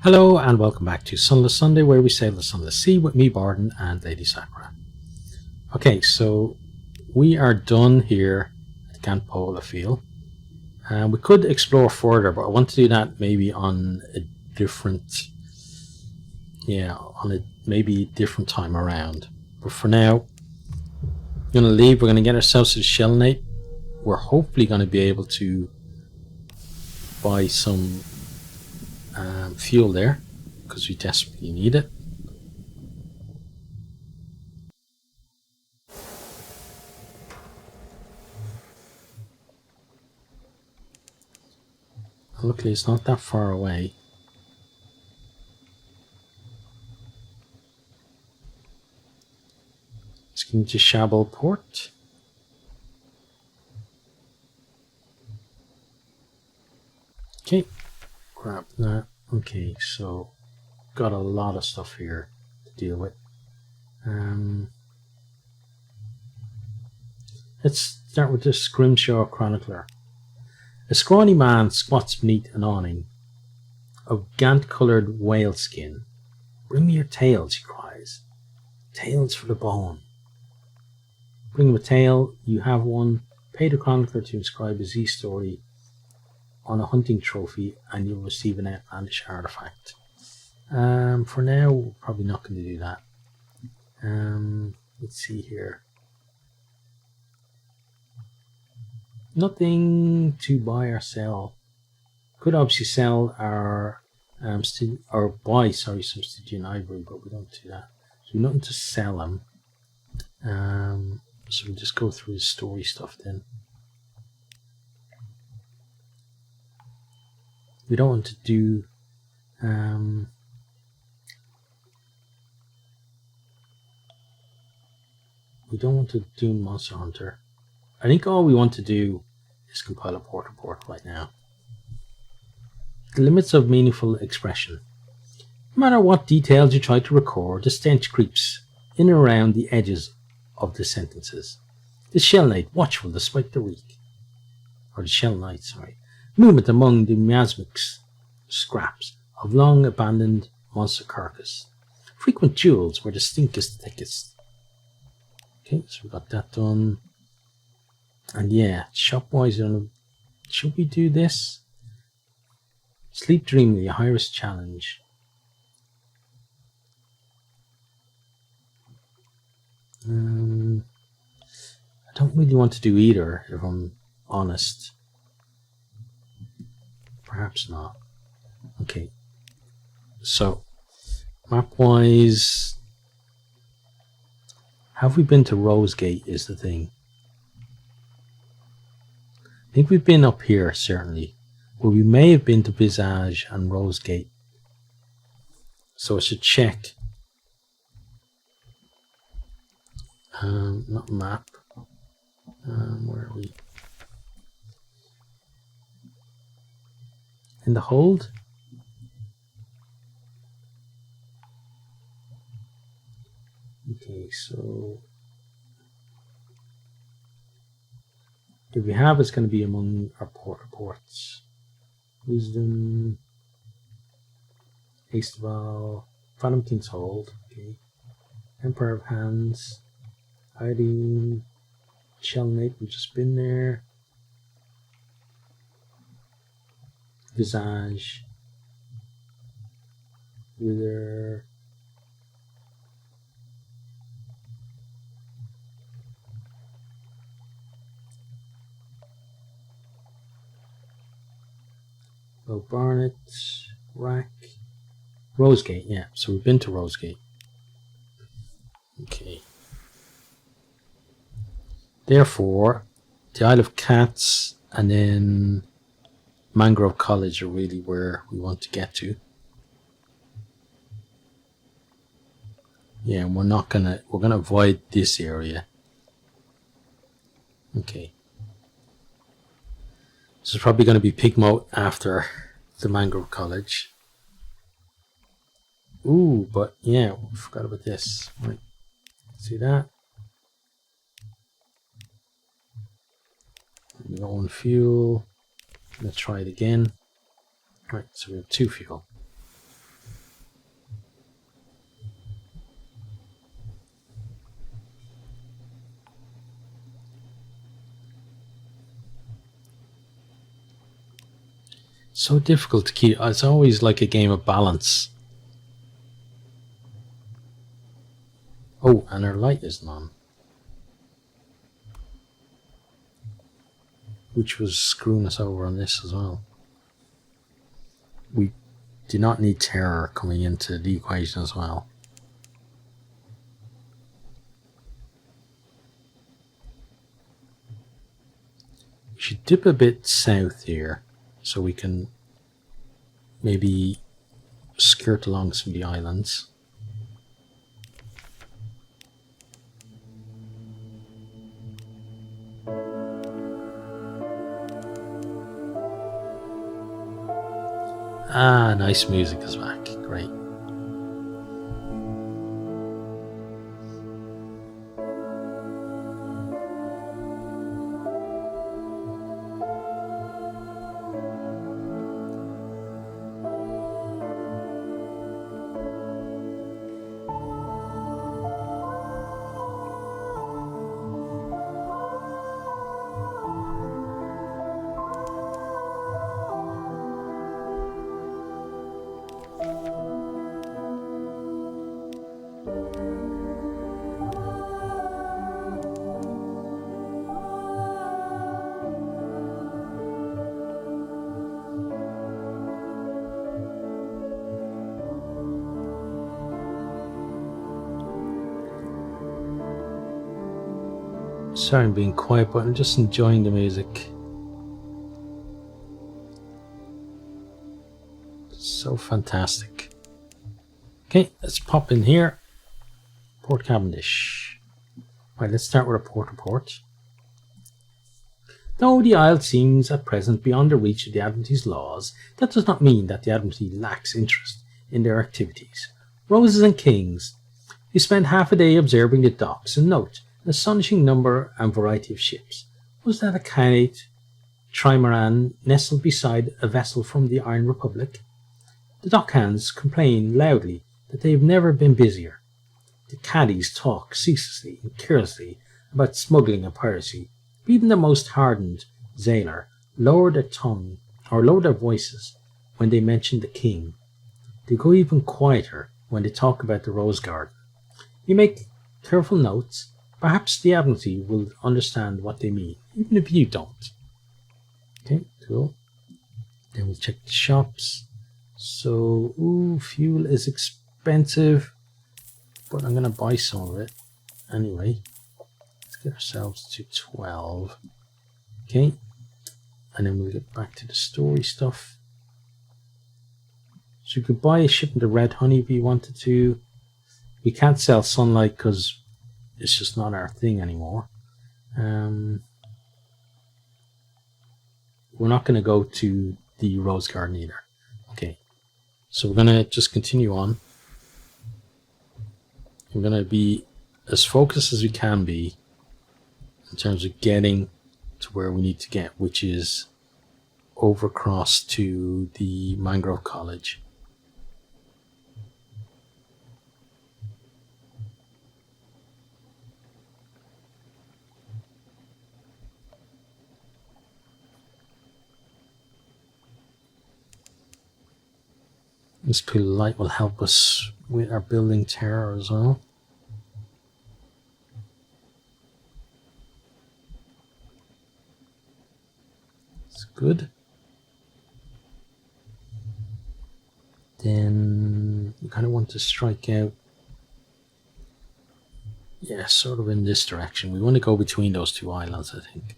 Hello and welcome back to Sunless Sunday, where we sail the Sunless Sea with me, Bardon, and Lady Sakura. Okay, so we are done here at Camp Pole, I feel. We could explore further, but I want to do that maybe on a different, maybe different time around. But for now, we're going to leave. We're going to get ourselves to the Shellnate. We're hopefully going to be able to buy some fuel there, because we desperately need it. Luckily it's not that far away. Let's get into Shabelle Port. Okay, grab that. Okay, so got a lot of stuff here to deal with. Let's start with this Scrimshaw Chronicler. A scrawny man squats beneath an awning of gant-coloured whale skin. "Bring me your tales," he cries. "Tales for the bone." Bring him a tale. You have one. Pay the chronicler to inscribe a Z story on a hunting trophy and you'll receive an outlandish artifact. For now, we're probably not going to do that. Let's see here. Nothing to buy or sell. Could obviously sell our buy some Stygian ivory, but we don't do that. So nothing to sell them. So we'll just go through the story stuff then. We don't want to do Monster Hunter. I think all we want to do is compile a port report right now. The limits of meaningful expression. No matter what details you try to record, the stench creeps in and around the edges of the sentences. The Shellnate, watchful despite the reek. Or the Shellnate, movement among the miasmic scraps of long abandoned monster carcass. Frequent duels where the stink is the thickest. Okay, so we got that done. And yeah, shop-wise, should we do this? Sleep dreamily, a high-risk challenge. I don't really want to do either, if I'm honest. Perhaps not. Okay. So, map-wise, have we been to Rosegate is the thing. I think we've been up here, certainly. But we may have been to Visage and Rosegate. So I should check. Not map. Where are we? In the hold? Okay, so if we have, it's going to be among our port reports. Wisdom, Hasteval, Phantom King's Hold, okay. Empire of Hands, Hiding, Shellnate, we've just been there. Visage, Wither, Barnet, Rack, Rosegate, yeah, so we've been to Rosegate. Okay. Therefore, the Isle of Cats and then Mangrove College are really where we want to get to. Yeah, and we're gonna avoid this area. Okay. This is probably going to be pig mode after the Mangrove College. Ooh, but yeah, we forgot about this. Right. See that? We got one fuel. Let's try it again. Right, so we have 2 fuel. So difficult to keep. It's always like a game of balance. Oh, and our light isn't on, which was screwing us over on this as well. We do not need terror coming into the equation as well. We should dip a bit south here so we can maybe skirt along some of the islands. Ah, nice music is back. Great. Sorry I'm being quiet, but I'm just enjoying the music. So fantastic. Okay, let's pop in here. Port Cavendish. Right, let's start with a port report. Though the isle seems at present beyond the reach of the Admiralty's laws, that does not mean that the Admiralty lacks interest in their activities. Roses and Kings. We spend half a day observing the docks and note an astonishing number and variety of ships. Was that a Shellnate trimaran nestled beside a vessel from the Iron Republic? The dockhands complain loudly that they have never been busier. The caddies talk ceaselessly and carelessly about smuggling and piracy. Even the most hardened sailor lower their tongue or lower their voices when they mention the king. They go even quieter when they talk about the Rose Garden. You make careful notes. Perhaps the Admiralty will understand what they mean, even if you don't. Okay, cool. Then we'll check the shops. So, fuel is expensive, but I'm going to buy some of it anyway. Let's get ourselves to 12. Okay, and then we'll get back to the story stuff. So you could buy a shipment of red honey if you wanted to. We can't sell sunlight because it's just not our thing anymore. We're not going to go to the Rose Garden either. Okay, so we're going to just continue on. We're going to be as focused as we can be in terms of getting to where we need to get, which is over across to the Mangrove College. This pool of light will help us with our building terror as well. It's good. Then we kind of want to strike out, yeah, sort of in this direction. We want to go between those two islands, I think.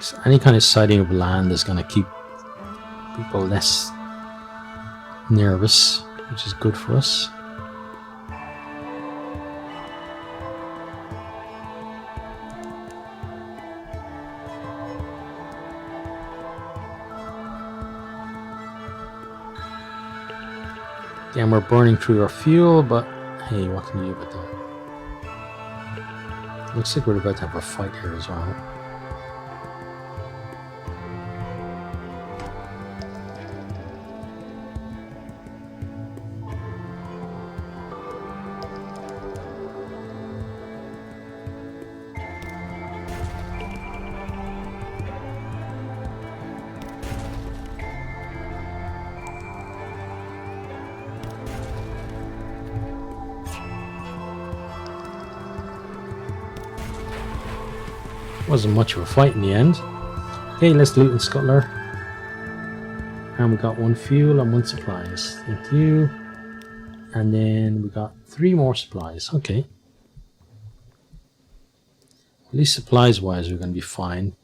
So any kind of sighting of land is going to keep people less nervous, which is good for us. Again, we're burning through our fuel, but hey, what can you do about that? Looks like we're about to have a fight here as well. Wasn't much of a fight in the end. Okay, let's loot and scuttler. And we got 1 fuel and 1 supplies. Thank you. And then we got 3 more supplies. Okay. At least supplies wise we're going to be fine.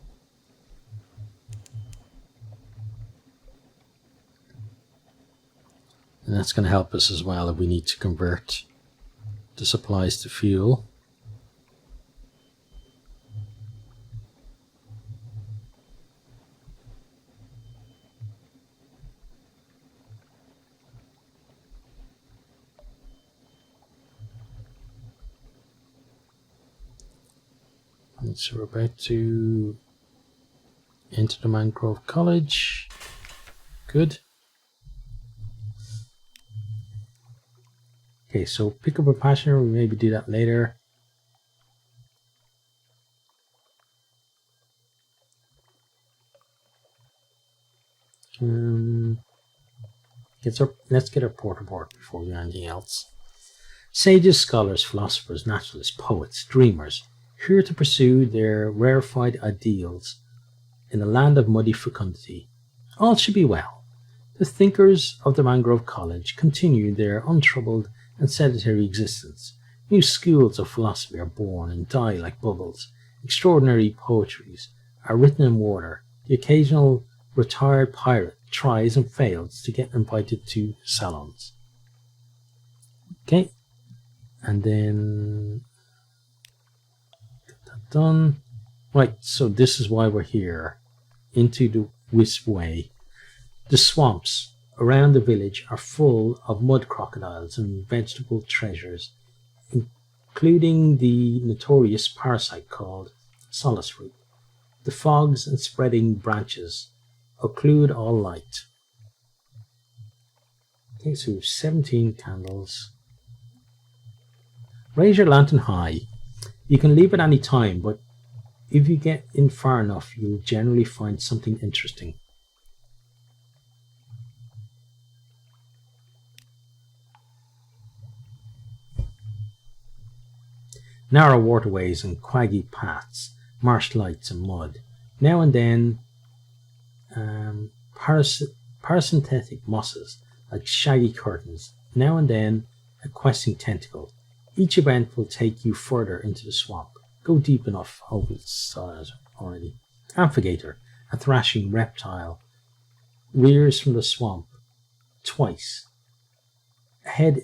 And that's going to help us as well if we need to convert the supplies to fuel. And so we're about to enter the Mangrove College. Good. Okay, so pick up a passenger, we maybe do that later. Let's get our port aboard before we do anything else. Sages, scholars, philosophers, naturalists, poets, dreamers, here to pursue their rarefied ideals in a land of muddy fecundity. All should be well. The thinkers of the Mangrove College continue their untroubled and sedentary existence. New schools of philosophy are born and die like bubbles. Extraordinary poetries are written in water. The occasional retired pirate tries and fails to get invited to salons. Okay, and then get that done. Right, so this is why we're here. Into the Wisp Way. The swamps around the village are full of mud crocodiles and vegetable treasures, including the notorious parasite called Sunless Sea. The fogs and spreading branches occlude all light. Okay, so we have 17 candles. Raise your lantern high. You can leave at any time, but if you get in far enough, you'll generally find something interesting. Narrow waterways and quaggy paths, marsh lights and mud. Now and then, parasynthetic mosses like shaggy curtains. Now and then, a questing tentacle. Each event will take you further into the swamp. Go deep enough. Oh, we saw it already. Amphigator, a thrashing reptile, rears from the swamp twice. A head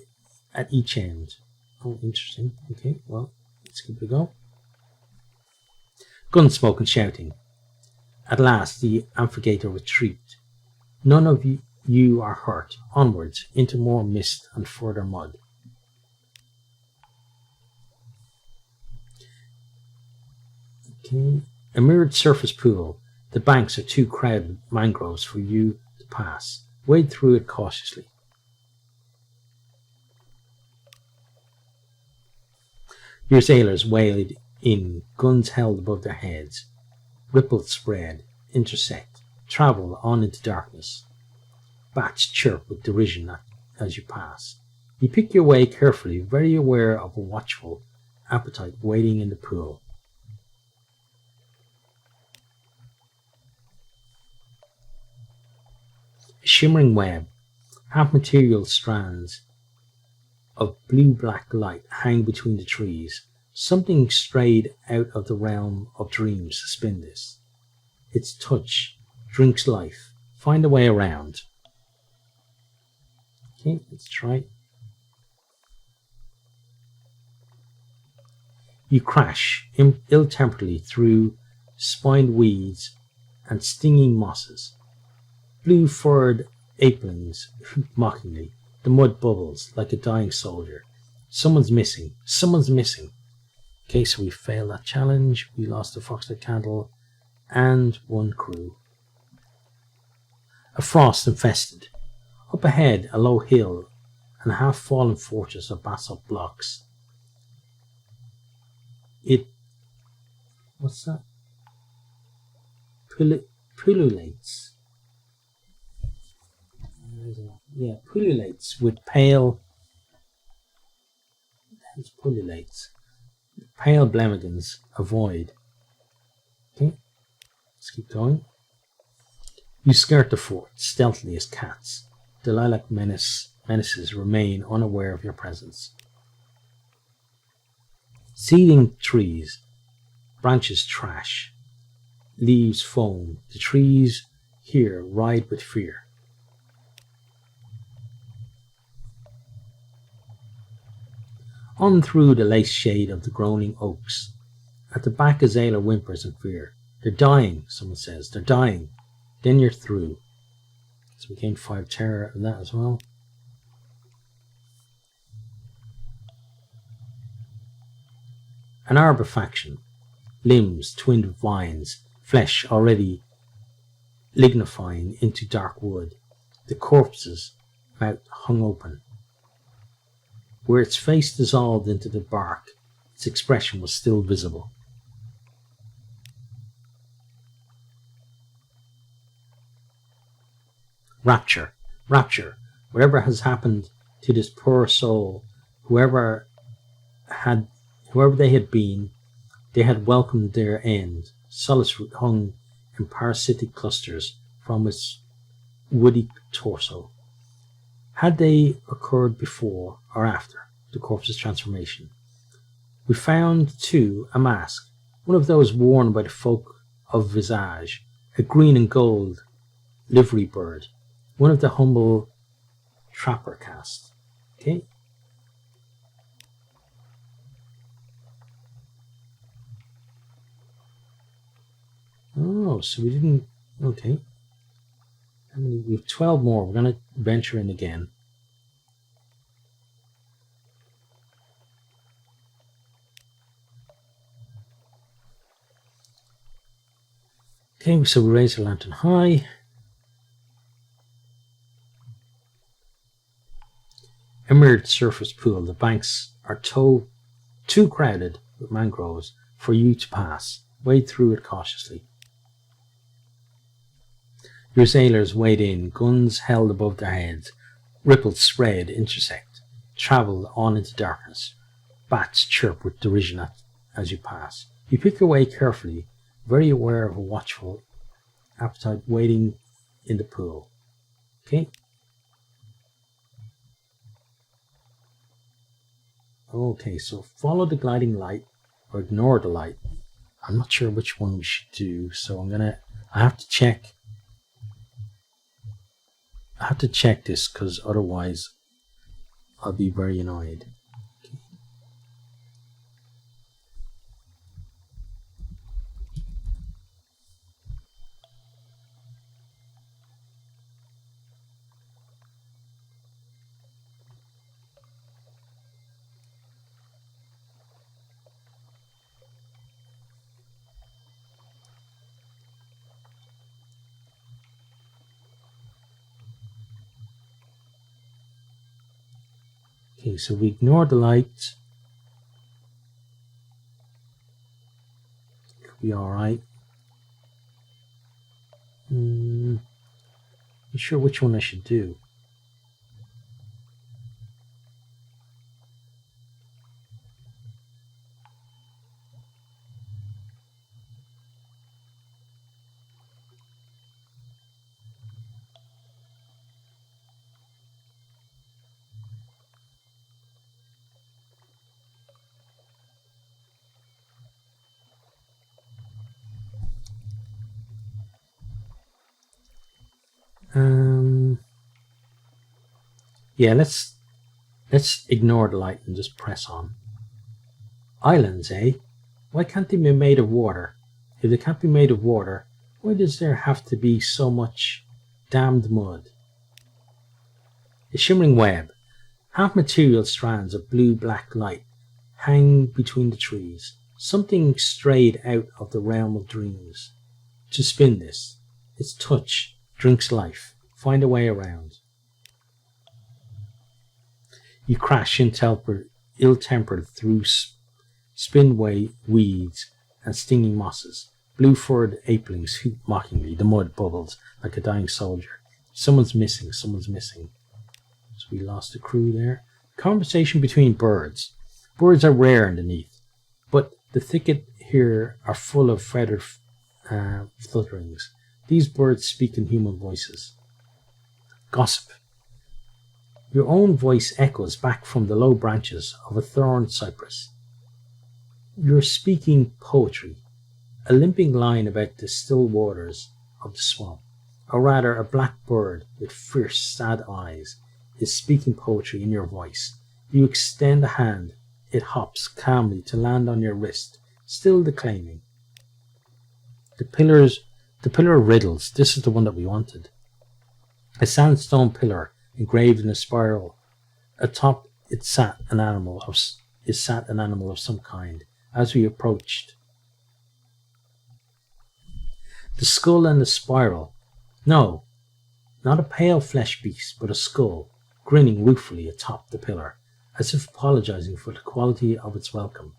at each end. Oh, interesting. Okay, well, let's give it a go. Gunsmoke and shouting. At last, the amphigator retreat. None of you are hurt. Onwards, into more mist and further mud. Okay. A mirrored surface pool. The banks are too crowded with mangroves for you to pass. Wade through it cautiously. Your sailors wade in, guns held above their heads. Ripples spread, intersect, travel on into darkness. Bats chirp with derision as you pass. You pick your way carefully, very aware of a watchful appetite waiting in the pool. A shimmering web, half-material strands of blue-black light hang between the trees. Something strayed out of the realm of dreams to spin this. Its touch drinks life. Find a way around. Okay, let's try. You crash ill-temperedly through spined weeds and stinging mosses. Blue-furred apelings hoot mockingly. The mud bubbles like a dying soldier. Someone's missing. Someone's missing. Okay, so we failed that challenge. We lost the foxlit candle and 1 crew. A frost infested. Up ahead, a low hill and a half-fallen fortress of basalt blocks. What's that? Pullulates. Yeah, pullulates with pale. Pullulates. Pale blemigans avoid. Okay, let's keep going. You skirt the fort stealthily as cats. The lilac menaces remain unaware of your presence. Seeding trees, branches trash, leaves foam. The trees here ride with fear. On through the lace shade of the groaning oaks. At the back Azalea whimpers in fear. They're dying, someone says. They're dying. Then you're through. So we gained 5 terror of that as well. An arbifaction. Limbs twinned with vines. Flesh already lignifying into dark wood. The corpse's mouth hung open. Where its face dissolved into the bark, its expression was still visible. Rapture, rapture, whatever has happened to this poor soul, whoever they had been, they had welcomed their end. Solace hung in parasitic clusters from its woody torso. Had they occurred before or after the corpse's transformation? We found, too, a mask, one of those worn by the folk of visage, a green and gold livery bird, one of the humble trapper caste. Okay. Oh, so we didn't. Okay. We have 12 more. We're going to venture in again. Okay, so we raise the lantern high. Emerald surface pool. The banks are too crowded with mangroves for you to pass. Wade through it cautiously. Your sailors wade in, guns held above their heads. Ripples spread, intersect, travel on into darkness. Bats chirp with derision as you pass. You pick your way carefully, very aware of a watchful appetite waiting in the pool. Okay. Okay, so follow the gliding light or ignore the light. I'm not sure which one we should do, so I have to check. I have to check this because otherwise I'll be very annoyed. Okay, so we ignore the light. Could be alright. Not sure which one I should do. Yeah, let's ignore the light and just press on. Islands, eh? Why can't they be made of water? If they can't be made of water, why does there have to be so much damned mud? A shimmering web, half-material strands of blue-black light hang between the trees. Something strayed out of the realm of dreams. To spin this, its touch drinks life. Find a way around. You crash ill-tempered through spinway weeds and stinging mosses. Blue-furred apelings hoot mockingly. The mud bubbles like a dying soldier. Someone's missing. Someone's missing. So we lost the crew there. Conversation between birds. Birds are rare underneath, but the thicket here are full of feathered flutterings. These birds speak in human voices. Gossip. Your own voice echoes back from the low branches of a thorn cypress. You're speaking poetry, a limping line about the still waters of the swamp, or rather a black bird with fierce, sad eyes is speaking poetry in your voice. You extend a hand, it hops calmly to land on your wrist, still declaiming. The pillar of riddles, this is the one that we wanted. A sandstone pillar engraved in a spiral. Atop it sat an animal of some kind. As we approached, the skull and the spiral. No, not a pale flesh beast, but a skull, grinning ruefully atop the pillar, as if apologizing for the quality of its welcome.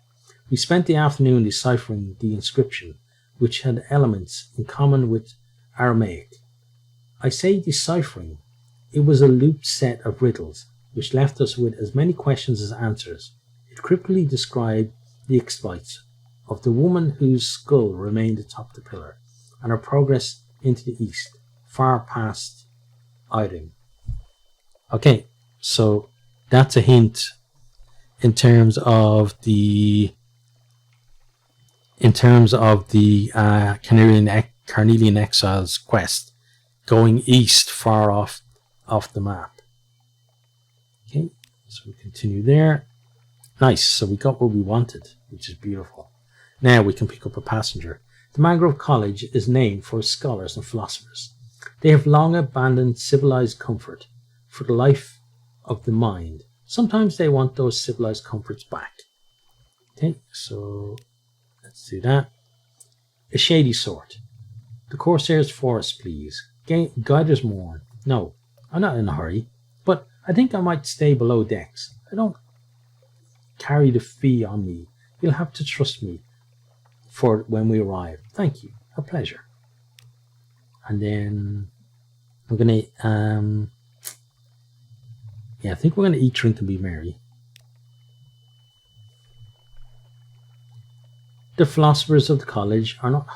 We spent the afternoon deciphering the inscription, which had elements in common with Aramaic. I say deciphering. It was a looped set of riddles, which left us with as many questions as answers. It cryptically described the exploits of the woman whose skull remained atop the pillar, and her progress into the east, far past Iding. Okay, so that's a hint in terms of the Carnelian Exiles quest, going east far off the map. Okay, so we continue there. Nice, so we got what we wanted, which is beautiful. Now we can pick up a passenger. The Mangrove College is named for its scholars and philosophers. They have long abandoned civilized comfort for the life of the mind. Sometimes they want those civilized comforts back. Okay, so let's do that. A shady sort. The Corsair's Forest, please. Guiders mourn. No, I'm not in a hurry, but I think I might stay below decks. I don't carry the fee on me. You'll have to trust me for when we arrive. Thank you. A pleasure. And then we're gonna I think we're gonna eat, drink, and be merry. The philosophers of the college are not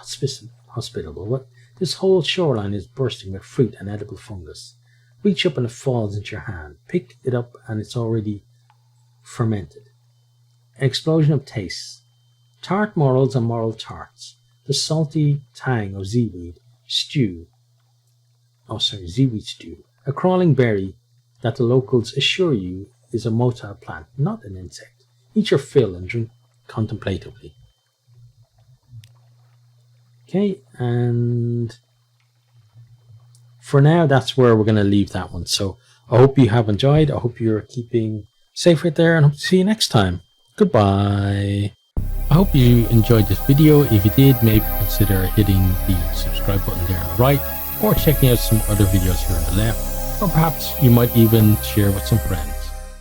hospitable, but this whole shoreline is bursting with fruit and edible fungus. Reach up and it falls into your hand. Pick it up and it's already fermented. An explosion of tastes. Tart morels and moral tarts. The salty tang of seaweed stew. A crawling berry that the locals assure you is a motile plant, not an insect. Eat your fill and drink contemplatively. Okay, and for now, that's where we're going to leave that one. So I hope you have enjoyed. I hope you're keeping safe right there, and hope to see you next time. Goodbye. I hope you enjoyed this video. If you did, maybe consider hitting the subscribe button there on the right, or checking out some other videos here on the left, or perhaps you might even share with some friends.